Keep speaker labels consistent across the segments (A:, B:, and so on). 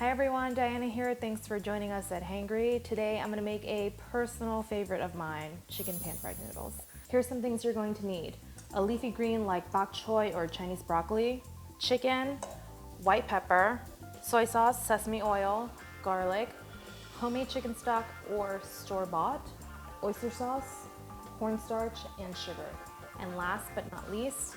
A: Hi everyone, Diana here. Thanks for joining us at HANGRY. Today I'm going to make a personal favorite of mine, chicken pan-fried noodles. Here's some things you're going to need. A leafy green like bok choy or Chinese broccoli, chicken, white pepper, soy sauce, sesame oil, garlic, homemade chicken stock or store-bought, oyster sauce, cornstarch, and sugar. And last but not least,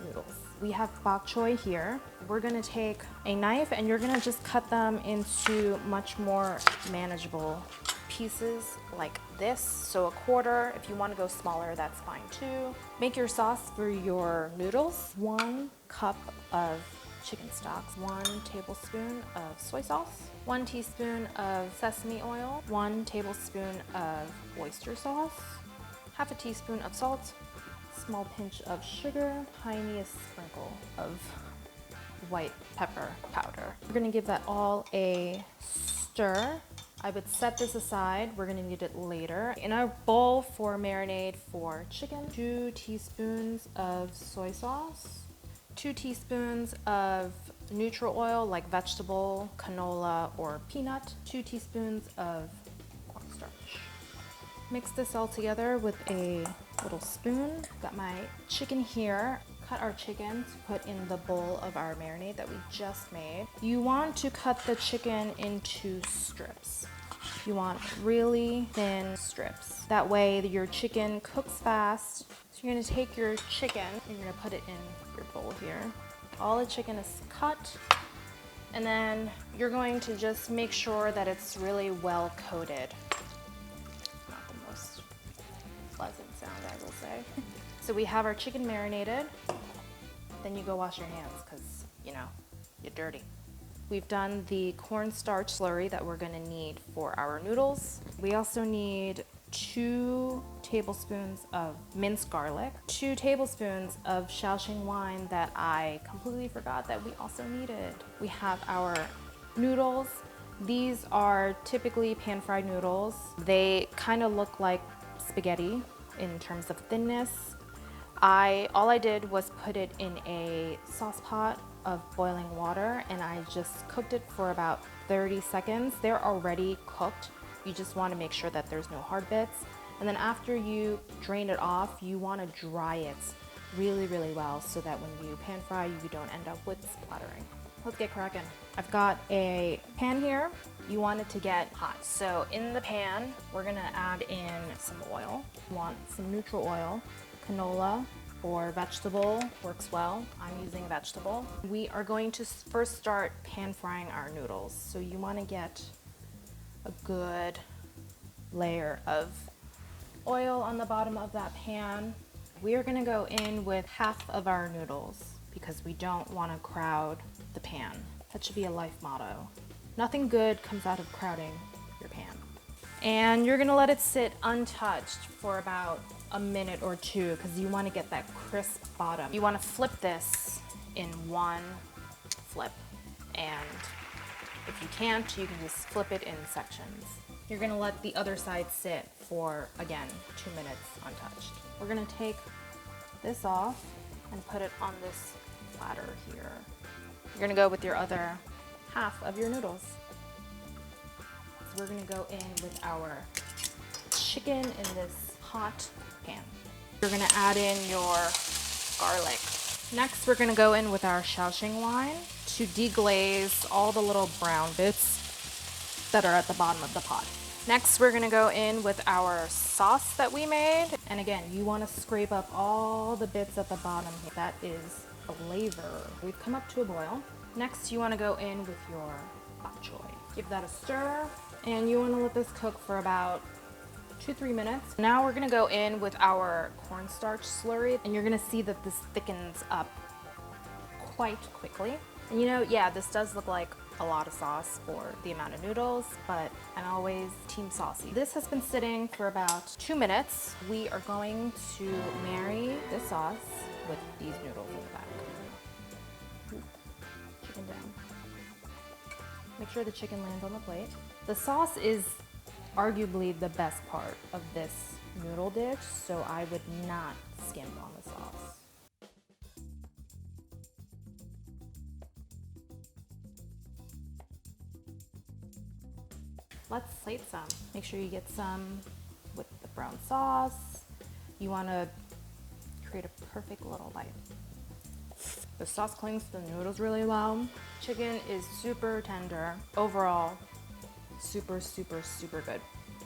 A: noodles. We have bok choy here. We're gonna take a knife and you're gonna just cut them into much more manageable pieces like this. So a quarter. If you want to go smaller, that's fine too. Make your sauce for your noodles. 1 cup of chicken stock, 1 tablespoon of soy sauce, 1 teaspoon of sesame oil, 1 tablespoon of oyster sauce, half a teaspoon of salt, small pinch of sugar, tiniest sprinkle of white pepper powder. We're gonna give that all a stir. I would set this aside. We're gonna need it later. In our bowl for marinade for chicken, 2 teaspoons of soy sauce, 2 teaspoons of neutral oil like vegetable, canola, or peanut, 2 teaspoons of cornstarch. Mix this all together with a little spoon. Got my chicken here. Cut our chicken to put in the bowl of our marinade that we just made. You want to cut the chicken into strips. You want really thin strips. That way your chicken cooks fast. So you're gonna take your chicken and you're gonna put it in your bowl here. All the chicken is cut. And then you're going to just make sure that it's really well coated. Pleasant sound, I will say. So we have our chicken marinated. Then you go wash your hands because, you know, you're dirty. We've done the cornstarch slurry that we're gonna need for our noodles. We also need 2 tablespoons of minced garlic, 2 tablespoons of Shaoxing wine that I completely forgot that we also needed. We have our noodles. These are typically pan-fried noodles. They kind of look like spaghetti in terms of thinness. All I did was put it in a sauce pot of boiling water and I just cooked it for about 30 seconds. They're already cooked. You just want to make sure that there's no hard bits. And then after you drain it off, you want to dry it really, really well so that when you pan fry, you don't end up with splattering. Let's get cracking. I've got a pan here. You want it to get hot. So in the pan, we're gonna add in some oil. You want some neutral oil, canola or vegetable works well. I'm using vegetable. We are going to first start pan frying our noodles. So you wanna get a good layer of oil on the bottom of that pan. We are gonna go in with half of our noodles because we don't wanna crowd the pan. That should be a life motto. Nothing good comes out of crowding your pan. And you're gonna let it sit untouched for about a minute or 2 because you wanna get that crisp bottom. You wanna flip this in 1 flip. And if you can't, you can just flip it in sections. You're gonna let the other side sit for, again, 2 minutes untouched. We're gonna take this off and put it on this platter here. You're gonna go with your other half of your noodles. So we're gonna go in with our chicken in this hot pan. You're gonna add in your garlic. Next, we're gonna go in with our Shaoxing wine to deglaze all the little brown bits that are at the bottom of the pot. Next, we're gonna go in with our sauce that we made. And again, you wanna scrape up all the bits at the bottom. That is flavor. We've come up to a boil. Next, you want to go in with your bok choy. Give that a stir, and you want to let this cook for about 2-3 minutes. Now we're going to go in with our cornstarch slurry, and you're going to see that this thickens up quite quickly. And you know, yeah, this does look like a lot of sauce for the amount of noodles, but I'm always team saucy. This has been sitting for about 2 minutes. We are going to marry this sauce with these noodles in the back. Chicken down. Make sure the chicken lands on the plate. The sauce is arguably the best part of this noodle dish, so I would not skimp on the sauce. let's slate some. Make sure you get some with the brown sauce. You want to create a perfect little bite. The sauce clings to the noodles really well. Chicken is super tender. Overall, super, super, super good.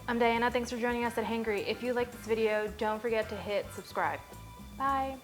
A: I'm Diana, thanks for joining us at Hangry. If you like this video, don't forget to hit subscribe. Bye.